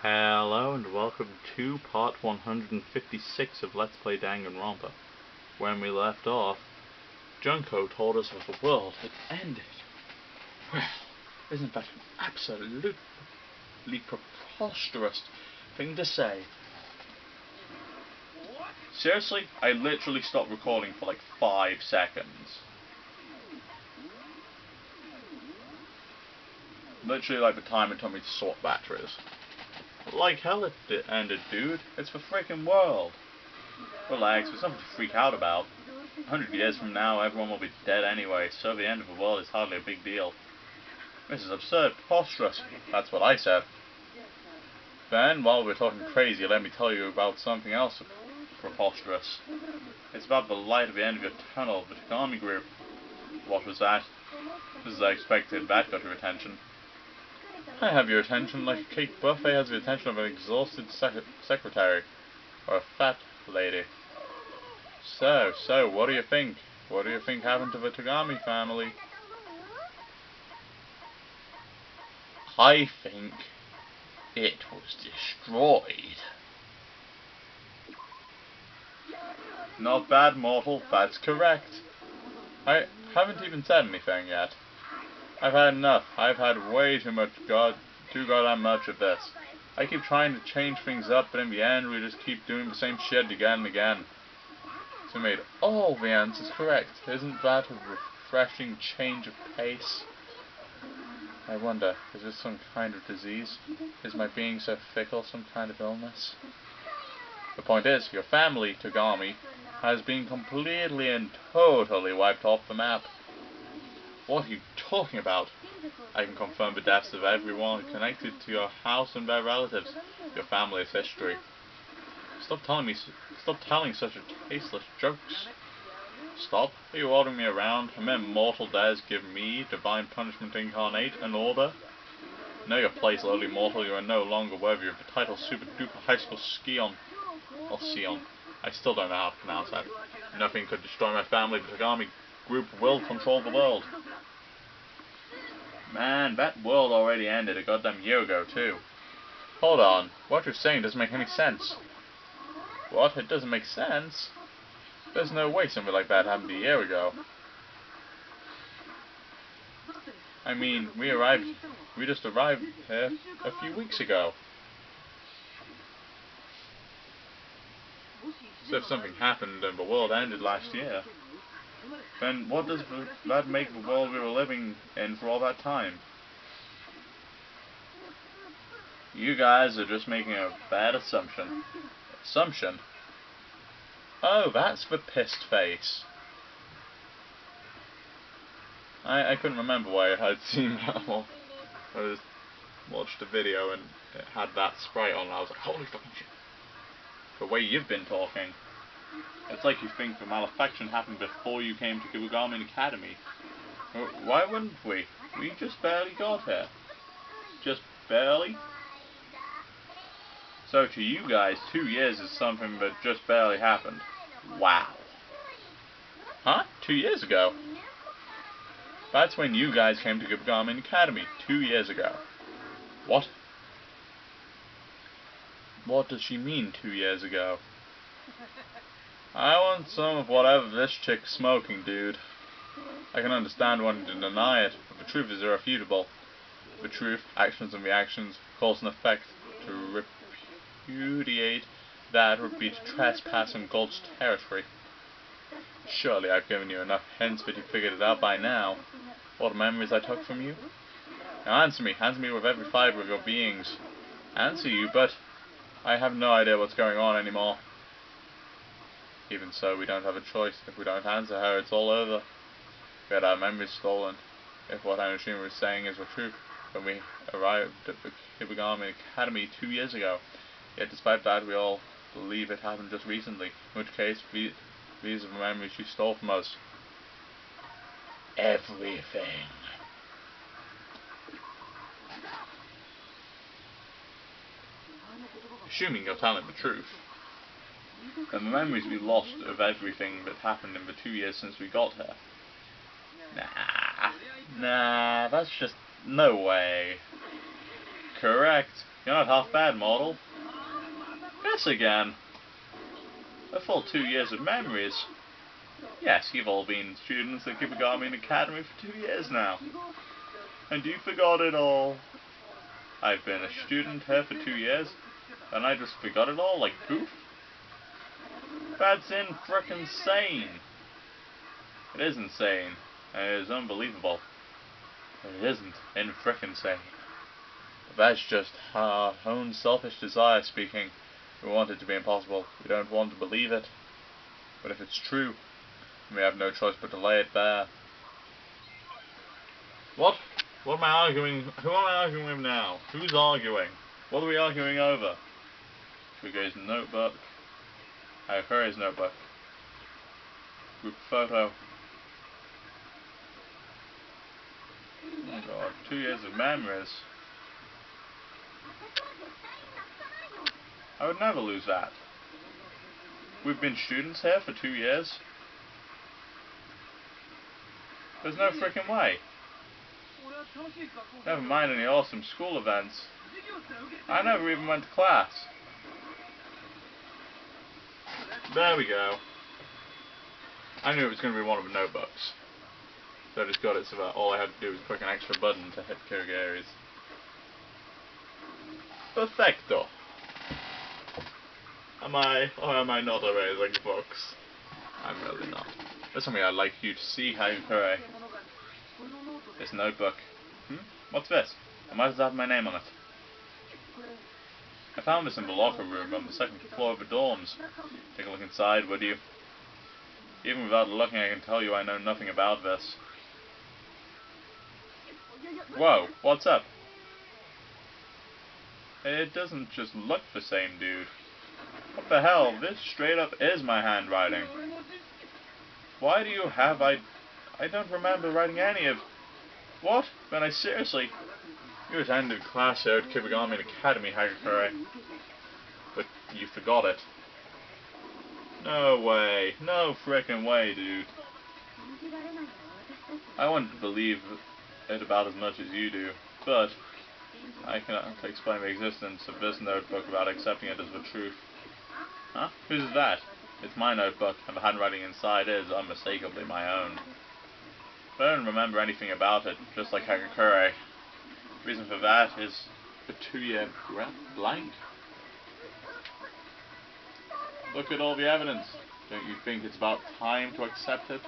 Hello and welcome to part 156 of Let's Play Dangan Ronpa. When we left off, Junko told us that the world had ended. Well, isn't that an absolutely preposterous thing to say? Seriously, I literally stopped recording for like 5 seconds. Literally like the time it took me to sort batteries. Like hell it ended, dude. It's the freaking world. Relax, there's nothing to freak out about. 100 years from now, everyone will be dead anyway, so the end of the world is hardly a big deal. This is absurd, preposterous. That's what I said. Then, while we're talking crazy, let me tell you about something else preposterous. It's about the light at the end of your tunnel, the Tagami group. What was that? Just as I expected, that got your attention. I have your attention like a cake buffet has the attention of an exhausted secretary, or a fat lady. So, what do you think? What do you think happened to the Tagami family? I think it was destroyed. Not bad, mortal, that's correct. I haven't even said anything yet. I've had enough. I've had way too goddamn much of this. I keep trying to change things up, but in the end we just keep doing the same shit again and again. So we made all the answers correct. Isn't that a refreshing change of pace? I wonder, is this some kind of disease? Is my being so fickle some kind of illness? The point is, your family, Tagami, has been completely and totally wiped off the map. What are you talking about? I can confirm the deaths of everyone connected to your house and their relatives, your family's history. Stop telling such a tasteless jokes. Stop. Are you ordering me around? A mere mortal dares give me, divine punishment incarnate, an order? Know your place, lowly mortal. You are no longer worthy of the title Super Duper High School Skion. Or Sion. I still don't know how to pronounce that. Nothing could destroy my family. The Tagami group will control the world. Man, that world already ended a goddamn year ago, too. Hold on. What you're saying doesn't make any sense. What? It doesn't make sense? There's no way something like that happened a year ago. I mean, we just arrived here a few weeks ago. So if something happened and the world ended last year, then what does that make the world we were living in for all that time? You guys are just making a bad assumption. Assumption? Oh, that's the pissed face. I couldn't remember why I had seen that one. I just watched a video and it had that sprite on and I was like, holy fucking shit. The way you've been talking. It's like you think the malefaction happened before you came to Kibugami Academy. Why wouldn't we? We just barely got here. Just barely? So to you guys, 2 years is something that just barely happened. Wow. Huh? 2 years ago? That's when you guys came to Kibugami Academy, 2 years ago. What? What does she mean, 2 years ago? I want some of whatever this chick's smoking, dude. I can understand wanting to deny it, but the truth is irrefutable. The truth, actions and reactions, cause and effect. To repudiate that would be to trespass on God's territory. Surely I've given you enough hints that you figured it out by now. What memories I took from you? Now answer me with every fibre of your beings. Answer you, but I have no idea what's going on anymore. Even so, we don't have a choice. If we don't answer her, it's all over. We had our memories stolen. If what Anashima was saying is the truth, when we arrived at the Kibugami Academy 2 years ago. Yet despite that, we all believe it happened just recently, in which case, these are the memories she stole from us. Everything. Assuming you're telling the truth. And the memories we lost of everything that happened in the 2 years since we got here. Nah, that's just no way. correct. You're not half bad, mortal. Guess again. A full 2 years of memories. Yes, you've all been students at Kibagami Academy for 2 years now. And you forgot it all. I've been a student here for 2 years, and I just forgot it all like poof? That's insane. It is insane, and it is unbelievable. But it isn't insane. That's just our own selfish desire speaking. We want it to be impossible. We don't want to believe it. But if it's true, we have no choice but to lay it bare. What? What am I arguing? Who am I arguing with now? Who's arguing? What are we arguing over? Shugo's notebook. Hayakure's notebook. Group photo. Oh my god, 2 years of memories. I would never lose that. We've been students here for 2 years. There's no freaking way. Never mind any awesome school events. I never even went to class. There we go. I knew it was going to be one of the notebooks. So I just got it so that all I had to do was click an extra button to hit Kirigiri's. Perfecto. Am I, or am I not erasing books? I'm really not. There's something I'd like you to see, Hayakure. This notebook. What's this? I might as well have my name on it. I found this in the locker room on the second floor of the dorms. Take a look inside, would you? Even without looking, I can tell you I know nothing about this. Whoa, what's up? It doesn't just look the same, dude. What the hell? This straight up is my handwriting. Why do you have I don't remember writing any of... What? Then I seriously... You attended class here at Kibagami Academy, Hayakure. But you forgot it. No way. No frickin' way, dude. I want to believe it about as much as you do, but I cannot explain the existence of this notebook without accepting it as the truth. Huh? Whose is that? It's my notebook, and the handwriting inside is unmistakably my own. But I don't remember anything about it, just like Hayakure. The reason for that is the 2-year blank. Look at all the evidence. Don't you think it's about time to accept it?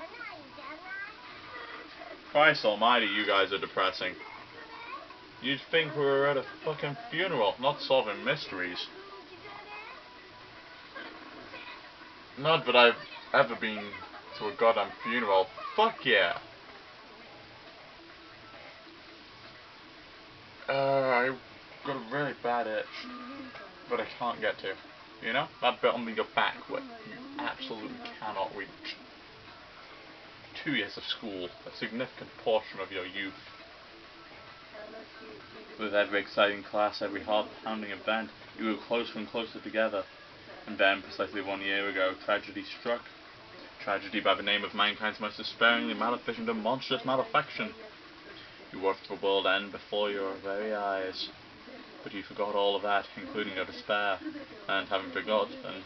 Christ almighty, you guys are depressing. You'd think we were at a fucking funeral, not solving mysteries. Not that I've ever been to a goddamn funeral. Fuck yeah! I got a really bad itch, but I can't get to. You know? That bit on your back where you absolutely cannot reach. 2 years of school, a significant portion of your youth. With every exciting class, every heart-pounding event, you grew closer and closer together. And then, precisely 1 year ago, tragedy struck. Tragedy by the name of mankind's most despairingly maleficent and monstrous malefaction. You watched the world end before your very eyes. But you forgot all of that, including your despair. And having forgotten,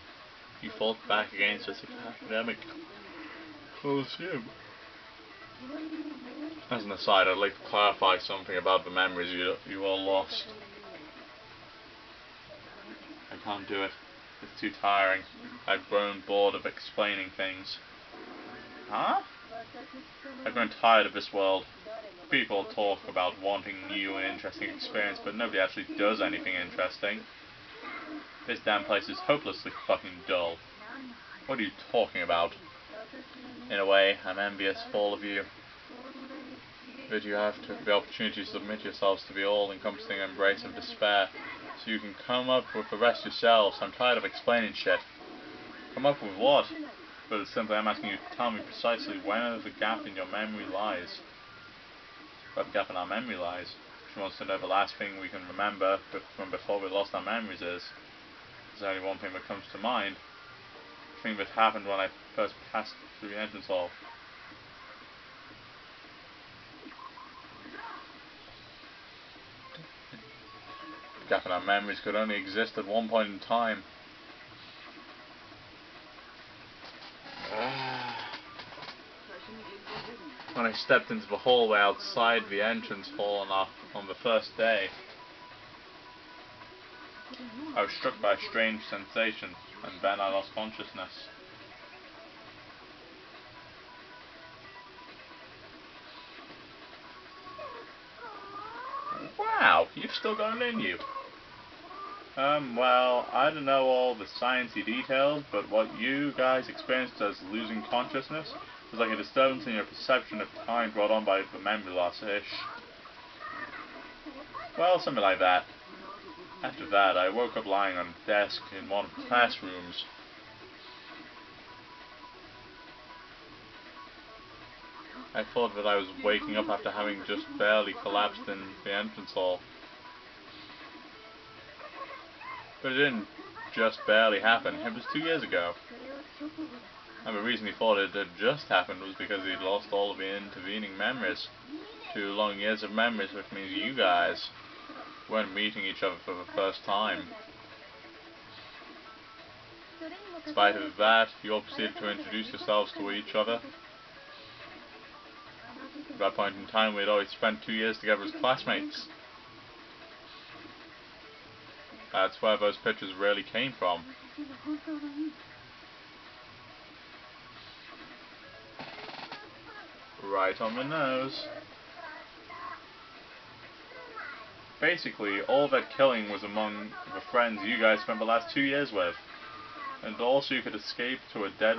you fought back against this academic coliseum. As an aside, I'd like to clarify something about the memories you all lost. I can't do it. It's too tiring. I've grown bored of explaining things. Huh? I've grown tired of this world. People talk about wanting new and interesting experience, but nobody actually does anything interesting. This damn place is hopelessly fucking dull. What are you talking about? In a way, I'm envious of all of you. But you have the opportunity to submit yourselves to the all-encompassing embrace of despair, so you can come up with the rest yourselves. I'm tired of explaining shit. Come up with what? But it's simply I'm asking you to tell me precisely where the gap in your memory lies. Where the gap in our memory lies. If she wants to know the last thing we can remember from before we lost our memories is, there's only one thing that comes to mind. The thing that happened when I first passed through the entrance hall. gap in our memories could only exist at one point in time. When I stepped into the hallway outside the entrance hall on the first day, I was struck by a strange sensation, and then I lost consciousness. Wow, you've still got it in you. Well, I don't know all the sciencey details, but what you guys experienced as losing consciousness was like a disturbance in your perception of time brought on by the memory loss-ish. Well, something like that. After that, I woke up lying on a desk in one of the classrooms. I thought that I was waking up after having just barely collapsed in the entrance hall. But it didn't just barely happen, it was 2 years ago. And the reason he thought it had just happened was because he'd lost all of the intervening memories. 2 long years of memories, which means you guys weren't meeting each other for the first time. In spite of that, you all proceeded to introduce yourselves to each other. At that point in time, we had always spent 2 years together as classmates. That's where those pictures really came from. Right on the nose. Basically, all that killing was among the friends you guys spent the last 2 years with. And also you could escape to a dead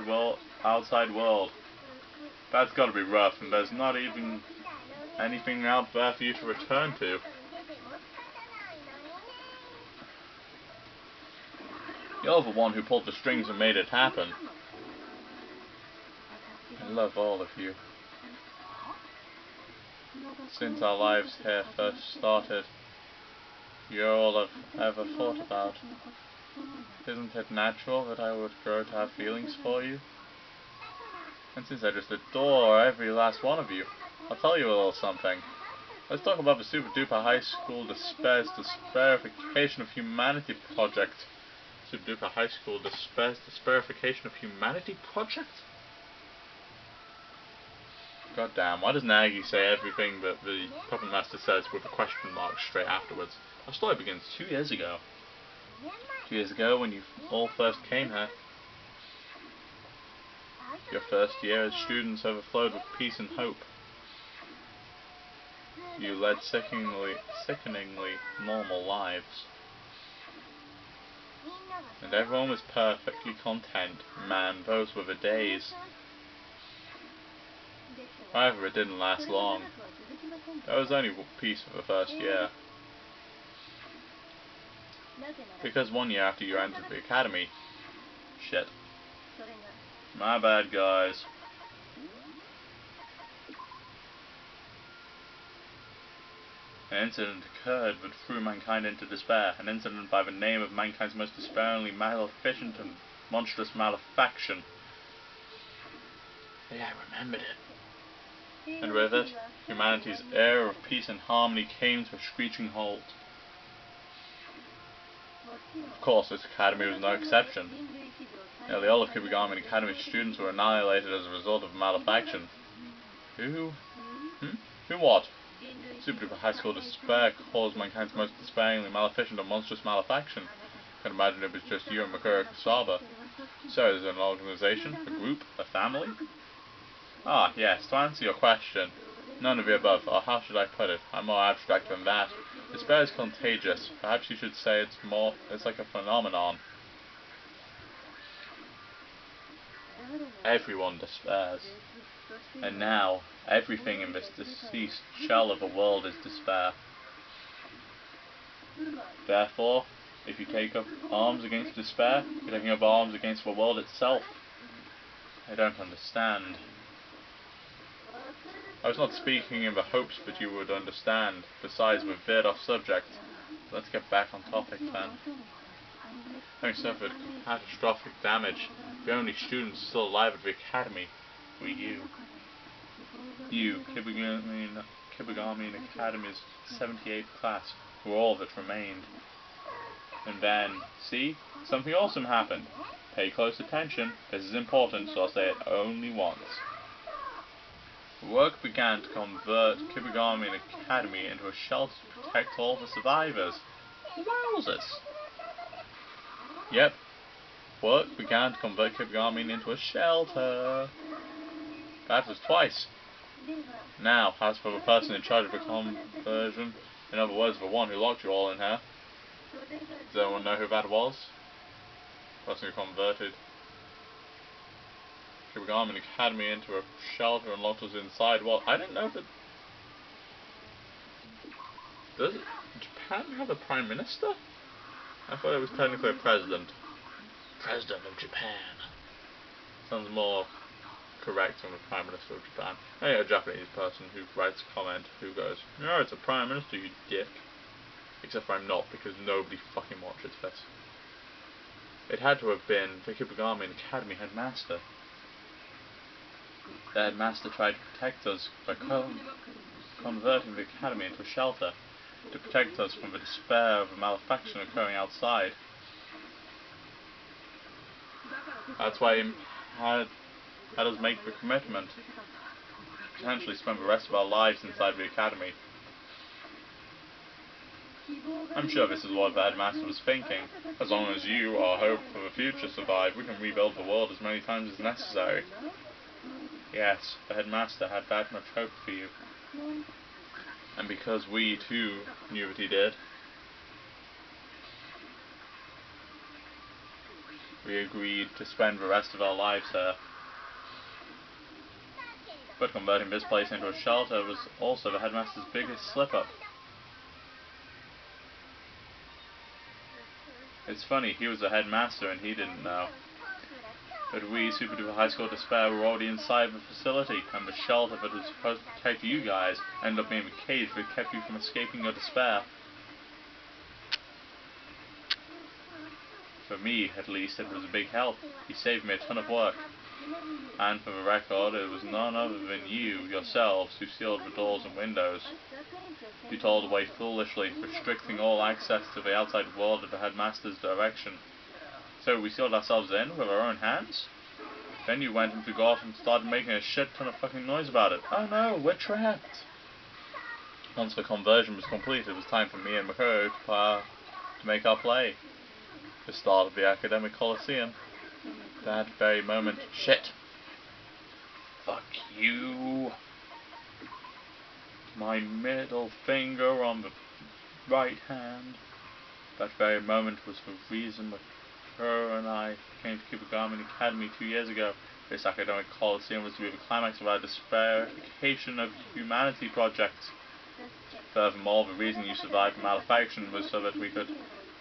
outside world. That's gotta be rough, and there's not even anything out there for you to return to. You're the one who pulled the strings and made it happen. I love all of you. Since our lives here first started, you're all I've ever thought about. Isn't it natural that I would grow to have feelings for you? And since I just adore every last one of you, I'll tell you a little something. Let's talk about the Super Duper High School Desperification of Humanity project. Super Duper High School Desperification of Humanity project? God damn, why doesn't Aggie say everything that the Puppet Master says with a question mark straight afterwards? Our story begins 2 years ago. 2 years ago when you all first came here. Your first year as students overflowed with peace and hope. You led sickeningly normal lives. And everyone was perfectly content. Man, those were the days. However, it didn't last long. There was only peace for the first year. Because 1 year after you entered the academy... Shit. My bad, guys. An incident occurred that threw mankind into despair. An incident by the name of mankind's most despairingly maleficent and monstrous malefaction. Yeah, I remembered it. And with it, humanity's era of peace and harmony came to a screeching halt. Of course, this academy was no exception. Nearly all of Kibigami Academy's students were annihilated as a result of malefaction. Who? Who what? Super Duper High School Despair caused mankind's most despairingly maleficent and monstrous malefaction. I can imagine it was just you and Makura Kusaba. So, is it an organization? A group? A family? Ah, yes, to answer your question, none of the above, or how should I put it? I'm more abstract than that. Despair is contagious. Perhaps you should say it's like a phenomenon. Everyone despairs. And now, everything in this deceased shell of a world is despair. Therefore, if you take up arms against despair, you're taking up arms against the world itself. I don't understand. I was not speaking in the hopes that you would understand. Besides, we've veered off subject. Let's get back on topic then. Having suffered catastrophic damage, the only students still alive at the academy were you. You, Kibigami Academy's 78th class, were all that remained. And then, see? Something awesome happened. Pay close attention. This is important, so I'll say it only once. Work began to convert Kibagami Academy into a shelter to protect all the survivors. Wowzers! Yep. Work began to convert Kibagami into a shelter. That was twice. Now, as for the person in charge of the conversion, in other words, the one who locked you all in here, does anyone know who that was? The person who converted Kibagami Academy into a shelter and locked us inside. Well, I didn't know that. Does Japan have a Prime Minister? I thought it was technically a president. President of Japan. Sounds more correct than the Prime Minister of Japan. Hey, a Japanese person who writes a comment who goes, "No, it's a Prime Minister, you dick." Except for I'm not, because nobody fucking watches this. It had to have been the Kibagami Academy headmaster. The headmaster tried to protect us by converting the academy into a shelter, to protect us from the despair of a malfaction occurring outside. That's why he had us make the commitment, potentially spend the rest of our lives inside the academy. I'm sure this is what the headmaster was thinking. As long as you, our hope for the future, survive, we can rebuild the world as many times as necessary. Yes, the headmaster had that much hope for you. And because we, too, knew what he did, we agreed to spend the rest of our lives there. But converting this place into a shelter was also the headmaster's biggest slip-up. It's funny, he was the headmaster and he didn't know. But we, Super Duper High School Despair, were already inside the facility, and the shelter that was supposed to protect you guys ended up being the cage that kept you from escaping your despair. For me, at least, it was a big help. He saved me a ton of work. And for the record, it was none other than you, yourselves, who sealed the doors and windows. You told away foolishly, restricting all access to the outside world at the headmaster's direction. So we sealed ourselves in with our own hands? Then you went and forgot and started making a shit ton of fucking noise about it. Oh no, we're trapped! Once the conversion was complete, it was time for me and Makoro to make our play. The start of the academic coliseum. That very moment. Shit! Fuck you! My middle finger on the right hand. That very moment was the reason that her and I came to Kibagami Academy 2 years ago. This academic coliseum was to be the climax of our desperification of humanity project. Furthermore, the reason you survived the malefaction was so that we could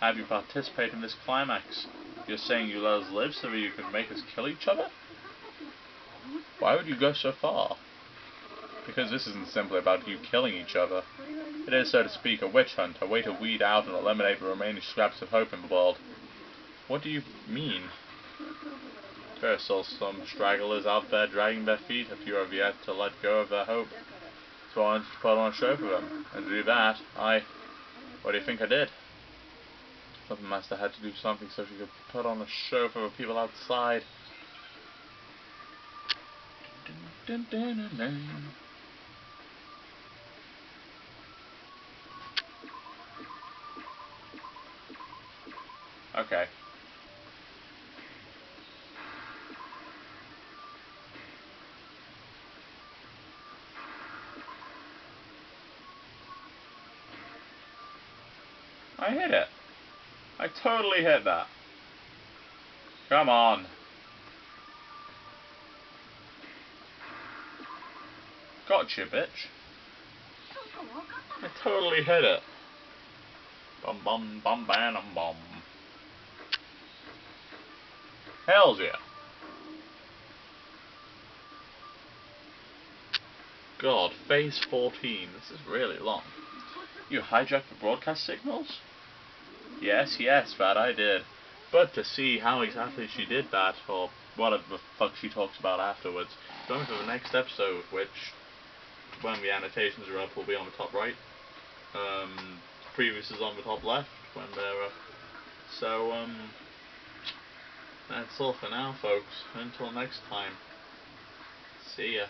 have you participate in this climax. You're saying you let us live so that you could make us kill each other? Why would you go so far? Because this isn't simply about you killing each other. It is, so to speak, a witch hunt, a way to weed out and eliminate the remaining scraps of hope in the world. What do you mean? There are still some stragglers out there dragging their feet if you have yet to let go of their hope. So I wanted to put on a show for them, and to do that, what do you think I did? The master had to do something so she could put on a show for the people outside. Okay. I hit it. I totally hit that. Come on. Gotcha, bitch. I totally hit it. Bum bum bum bam bum. Hells yeah. God, phase 14. This is really long. You hijacked the broadcast signals? Yes, that I did. But to see how exactly she did that, or whatever the fuck she talks about afterwards, going for the next episode, which, when the annotations are up, will be on the top right. Previous is on the top left, when they're So, that's all for now, folks. Until next time. See ya.